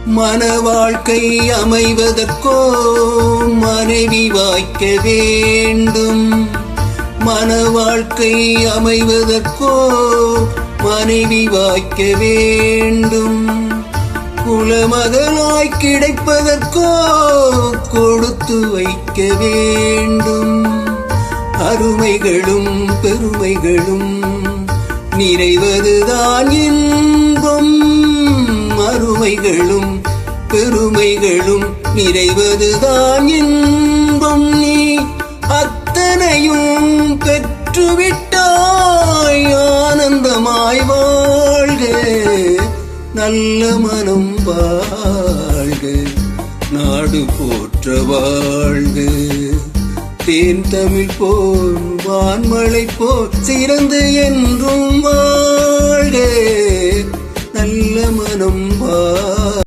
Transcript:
மன வாழ்க்கை அமைவதற்கோ மனைவி வாய்க்க வேண்டும். மன வாழ்க்கை அமைவதற்கோ மனைவி வாய்க்க வேண்டும். குலமகளாய் கிடைப்பதற்கோ கொடுத்து வைக்க வேண்டும். அருமைகளும் பெருமைகளும் நிறைவதுதான் இன்பம். அருமைகளும் பெருமைகளும் நிறைவதுதான் இன்பம். நீ அத்தனையும் பெற்றுவிட்டாய் ஆனந்தமாய் வாழ்க. நல்ல மனம் வாழ்க, நாடு போற்ற வாழ்க. தேன் தமிழ் போல் வான்மழை போல் சிறந்து என்றும் வாழ்க. நல்ல மனம்